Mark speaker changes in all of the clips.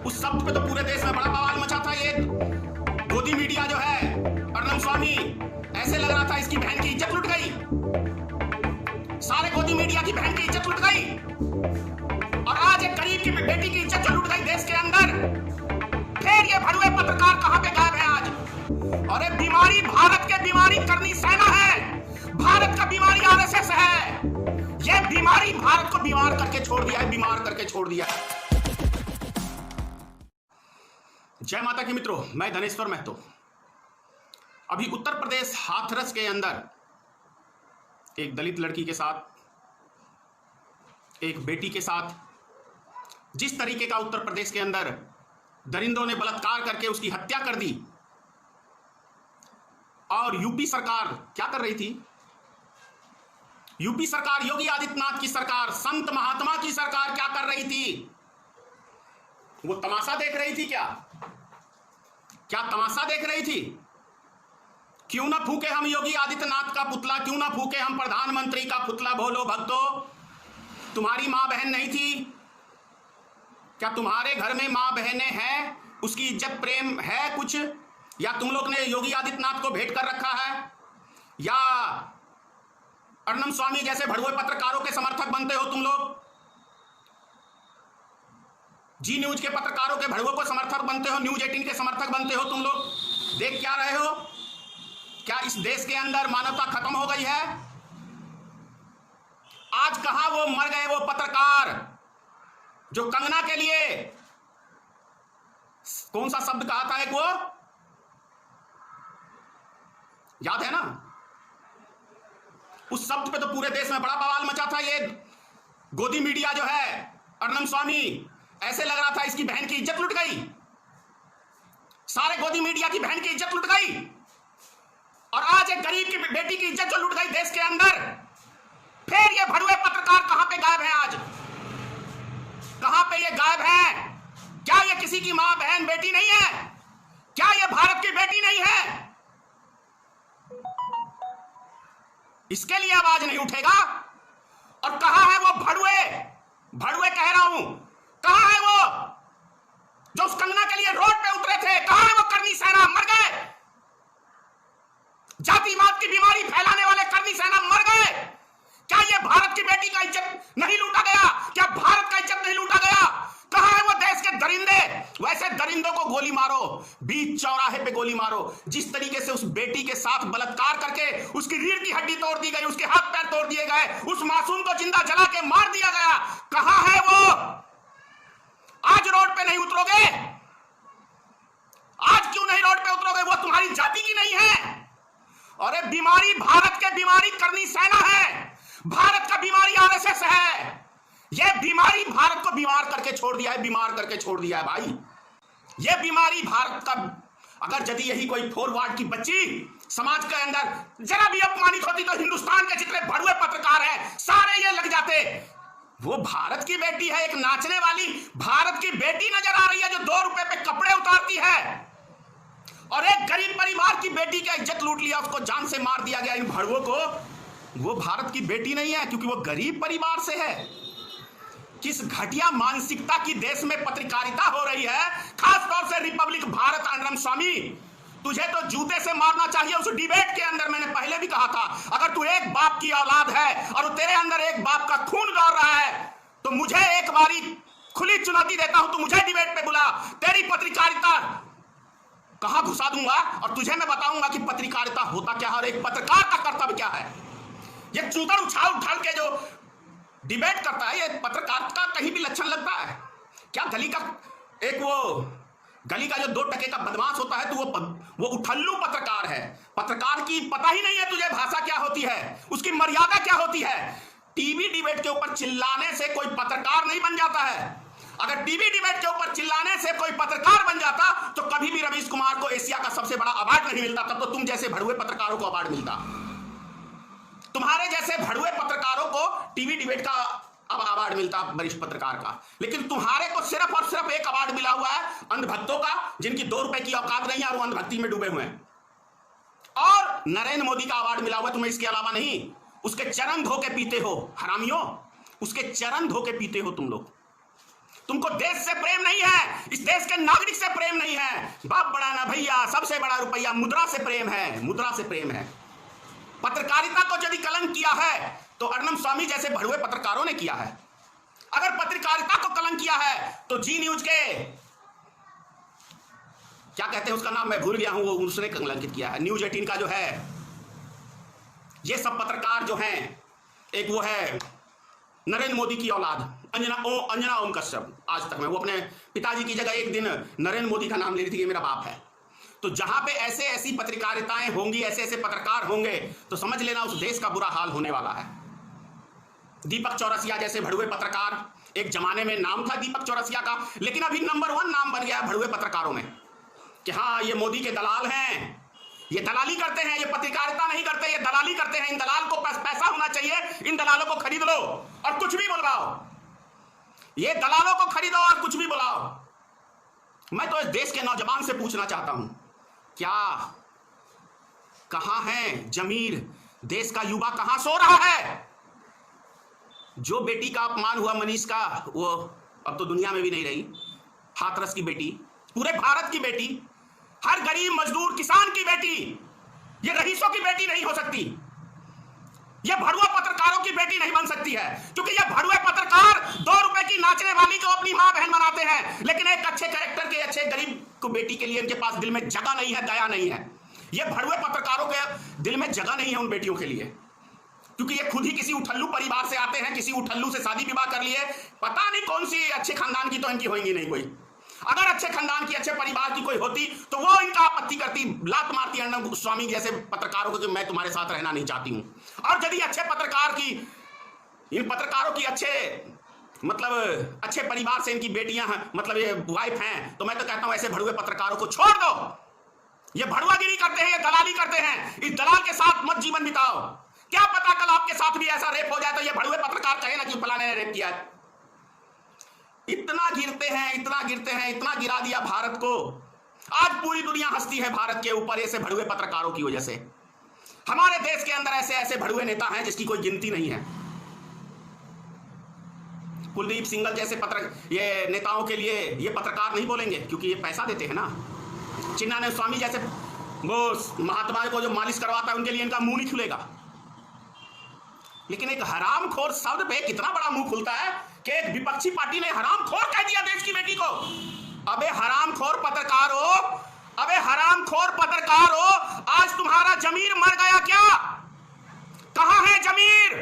Speaker 1: उस शब्द पे तो पूरे देश में बड़ा बवाल मचा था। ये गोदी मीडिया जो है अर्नब स्वामी, ऐसे लग रहा था इसकी बहन की इज्जत लुट गई, सारे गोदी मीडिया की बहन की इज्जत लुट गई, और आज एक गरीब की बेटी की इज्जत जो लुट गई देश के अंदर। फिर ये भड़ुए पत्रकार कहां पे गायब है आज? और ये बीमारी भारत के बीमारी करनी सेना है, भारत का बीमारी आरएसएस है। ये बीमारी भारत को बीमार करके छोड़ दिया है, बीमार करके छोड़ दिया है। जय माता की मित्रों, मैं धनेश्वर महतो। अभी उत्तर प्रदेश हाथरस के अंदर एक दलित लड़की के साथ, एक बेटी के साथ जिस तरीके का उत्तर प्रदेश के अंदर दरिंदों ने बलात्कार करके उसकी हत्या कर दी, और यूपी सरकार क्या कर रही थी? यूपी सरकार, योगी आदित्यनाथ की सरकार, संत महात्मा की सरकार क्या कर रही थी? वो तमाशा देख रही थी क्या? क्या तमाशा देख रही थी? क्यों ना फूके हम योगी आदित्यनाथ का पुतला, क्यों ना फूके हम प्रधानमंत्री का पुतला? बोलो भक्तों, तुम्हारी मां बहन नहीं थी क्या? तुम्हारे घर में मां बहनें हैं, उसकी इज्जत प्रेम है कुछ? या तुम लोग ने योगी आदित्यनाथ को भेंट कर रखा है? या अर्नब स्वामी जैसे भड़ुए पत्रकारों के समर्थक बनते हो तुम लोग? जी न्यूज के पत्रकारों के भड़ुओं को समर्थक बनते हो, न्यूज 18 के समर्थक बनते हो तुम लोग? देख क्या रहे हो? क्या इस देश के अंदर मानवता खत्म हो गई है? आज कहां वो मर गए वो पत्रकार जो कंगना के लिए कौन सा शब्द कहा था एक, वो याद है ना? उस शब्द पे तो पूरे देश में बड़ा बवाल मचा था। ये गोदी मीडिया जो है अर्नब स्वामी, ऐसे लग रहा था इसकी बहन की इज्जत लुट गई, सारे गोदी मीडिया की बहन की इज्जत लुट गई, और आज एक गरीब की बेटी की इज्जत जो लुट गई देश के अंदर। फिर ये भड़ुए पत्रकार कहां पे गायब है आज? कहां पे ये गायब है? क्या ये किसी की मां बहन बेटी नहीं है? क्या ये भारत की बेटी नहीं है? इसके लिए आवाज नहीं उठेगा? और कहां है वो भड़ुए, भड़ुए कह रहा हूं, कहां है वो जो उस कंगना के लिए रोड पे उतरे थे? कहां है वो करनी सेना? मर गए। जातिवाद की बीमारी फैलाने वाले करनी सेना मर गए। क्या ये भारत की बेटी का इज्जत नहीं लूटा गया? क्या भारत का इज्जत नहीं लूटा गया? कहां है वो देश के दरिंदे? वैसे दरिंदों को गोली मारो, बीच चौराहे पे गोली मारो। जिस तरीके से उस बेटी के साथ बलात्कार करके उसकी रीढ़ की हड्डी तोड़ दी गई, उसके हाथ पैर तोड़ दिए गए, उस मासूम को जिंदा जला के मार दिया गया, कहां है वो? आज रोड पे नहीं उतरोगे? आज क्यों नहीं रोड पे उतरोगे? वो तुम्हारी जाति की नहीं है। और ये बीमारी भारत के बीमारी करनी सेना है, भारत का बीमारी आरएसएस है। ये बीमारी भारत को बीमार करके छोड़ दिया है, बीमार करके छोड़ दिया है भाई। ये बीमारी भारत का, अगर यदि यही कोई फॉरवर्ड की बच्ची समाज के अंदर जरा भी अपमानित होती तो हिंदुस्तान के जितने भड़ुए पत्रकार हैं सारे ये लग जाते। वो भारत की बेटी है, एक नाचने वाली भारत की बेटी नजर आ रही है जो 2 रुपए पे कपड़े उतारती है, और एक गरीब परिवार की बेटी का इज्जत लूट लिया, उसको जान से मार दिया गया इन भड़ुओं को। वो भारत की बेटी नहीं है क्योंकि वो गरीब परिवार से है। किस घटिया मानसिकता की देश में पत्रकारिता हो रही है, खासतौर से रिपब्लिक भारत। अर्नब स्वामी, तुझे तो जूते से मारना चाहिए। उस डिबेट के अंदर मैंने पहले भी कहा था, अगर तू एक बाप की औलाद है और तेरे अंदर एक बाप का खून दौड़ रहा है तो मुझे एक बारी खुली चुनौती देता हूं, तू मुझे डिबेट पे बुला, तेरी पत्रकारिता कहां घुसा दूंगा और तुझे मैं बताऊंगा कि पत्रकारिता होता क्या है और एक पत्रकार का कर्तव्य क्या है। ये चूतर उछाल के जो डिबेट करता है, ये पत्रकार का कहीं भी लक्षण लगता है क्या? गली का एक वो गली का जो 2 टके का बदमाश होता है तो वो उठल्लू पत्रकार है। पत्रकार की पता ही नहीं है तुझे भाषा क्या होती है, उसकी मर्यादा क्या होती है। टीवी डिबेट के ऊपर चिल्लाने से कोई पत्रकार नहीं बन जाता है। अगर टीवी डिबेट के ऊपर चिल्लाने से कोई पत्रकार बन जाता तो कभी भी रवीश कुमार को एशिया का सबसे बड़ा अवार्ड नहीं मिलता, तब तो तुम जैसे भड़ुए पत्रकारों को अवार्ड मिलता। तुम्हारे जैसे भड़ुए पत्रकारों को टीवी डिबेट का अब अवार्ड मिलता, वरिष्ठ पत्रकार का। लेकिन तुम्हारे को सिर्फ और सिर्फ एक अवार्ड मिला हुआ है अंधभक्तों का, जिनकी 2 रुपए की औकात नहीं है और वो अंधभक्ति में डूबे हुए हैं, और नरेंद्र मोदी का अवार्ड मिला हुआ है तुम्हें, इसके अलावा नहीं। उसके चरण धो के पीते हो हरामियों, उसके चरण धो के पीते हो तुम लोग। तुमको देश से प्रेम नहीं है, इस देश के नागरिक से प्रेम नहीं है। बाप बड़ा ना भैया, सबसे बड़ा रुपया मुद्रा से प्रेम है, मुद्रा से प्रेम है। पत्रकारिता को यदि कलंक किया है तो अर्नब स्वामी जैसे भड़ुए पत्रकारों ने किया है। अगर पत्रकारिता को कलंक किया है तो जी न्यूज के क्या कहते हैं उसका नाम मैं भूल गया हूं, वो उसने कलंकित किया है। न्यूज 18 का जो है, ये सब पत्रकार जो हैं, एक वो है नरेंद्र मोदी की औलाद अंजना ओम कश्यप, आज तक में वो अपने पिताजी की जगह एक दिन नरेंद्र मोदी का नाम ले रही थी, ये मेरा बाप है। तो जहां पे ऐसे ऐसी पत्रकारिताएं होंगी, ऐसे ऐसे पत्रकार होंगे, तो समझ लेना उस देश का बुरा हाल होने वाला है। दीपक चौरसिया जैसे भड़ुए पत्रकार, एक जमाने में नाम था दीपक चौरसिया का, लेकिन अभी नंबर 1 नाम बन गया भड़ुए पत्रकारों में कि हाँ ये मोदी के दलाल हैं, ये दलाली करते हैं, ये पत्रकारिता नहीं करते, ये दलाली करते हैं। इन दलाल को पैसा होना चाहिए, इन दलालों को खरीद लो और कुछ भी बुलवाओ, ये दलालों को खरीदो और कुछ भी बुलाओ। मैं तो इस देश के नौजवान से पूछना चाहता हूं, क्या कहां है जमीर? देश का युवा कहां सो रहा है? जो बेटी का अपमान हुआ मनीष का, वो अब तो दुनिया में भी नहीं रही। हाथरस की बेटी, पूरे भारत की बेटी, हर गरीब मजदूर किसान की बेटी, ये रईसों की बेटी नहीं हो सकती, ये भड़ुआ पत्रकारों की बेटी नहीं बन सकती है, क्योंकि ये भड़ुए पत्रकार 2 रुपए की नाचने वाली को अपनी मां बहन बनाते हैं, लेकिन एक अच्छे कैरेक्टर के, अच्छे गरीब को बेटी के लिए इनके पास दिल में जगह नहीं है, दया नहीं है। ये भड़ुए पत्रकारों के दिल में जगह नहीं है उन बेटियों के लिए, क्योंकि ये खुद ही किसी उठल्लू परिवार से आते हैं, किसी उठल्लू से शादी विवाह कर लिए, पता नहीं कौन सी अच्छे खानदान की तो इनकी होंगी नहीं कोई। अगर अच्छे खानदान की, अच्छे परिवार की कोई होती तो वो इनका आपत्ति करती, लात मारती अर्नब स्वामी जैसे पत्रकारों को कि मैं तुम्हारे साथ रहना नहीं चाहती हूं। और यदि अच्छे पत्रकार की, इन पत्रकारों की मतलब अच्छे परिवार से इनकी बेटियां हैं, मतलब ये वाइफ हैं, तो मैं तो कहता हूं ऐसे भड़ुए पत्रकारों को छोड़ दो। ये भड़ुआगिरी करते हैं, ये दलाली करते हैं, इस दलाल के साथ मत जीवन बिताओ। क्या पता कल आपके साथ भी ऐसा रेप हो जाए तो ये भड़ुए पत्रकार कहे ना कि फलाने ने रेप किया है। इतना गिरते हैं, इतना गिरते हैं, इतना गिरा दिया भारत को। आज पूरी दुनिया हंसती है भारत के ऊपर ऐसे भड़ुए पत्रकारों की वजह से। हमारे देश के अंदर ऐसे ऐसे भड़ुए नेता हैं जिसकी कोई गिनती नहीं है। कुलदीप सिंघल जैसे ये नेताओं के लिए ये पत्रकार नहीं बोलेंगे, क्योंकि ये पैसा देते हैं ना। चिन्नानंद स्वामी जैसे वो महात्मा को जो मालिश करवाता है, उनके लिए इनका मुंह नहीं खुलेगा। लेकिन एक हरामखोर शब्द पे कितना बड़ा मुंह खुलता है कि एक विपक्षी पार्टी ने हरामखोर कह दिया देश की बेटी को। अबे हरामखोर पत्रकार हो, अबे हरामखोर पत्रकार हो, आज तुम्हारा जमीर मर गया क्या? कहां है जमीर?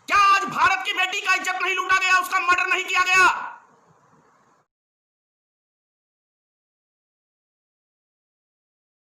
Speaker 1: क्या आज भारत की बेटी का इज्जत नहीं लूटा गया, उसका मर्डर नहीं किया गया?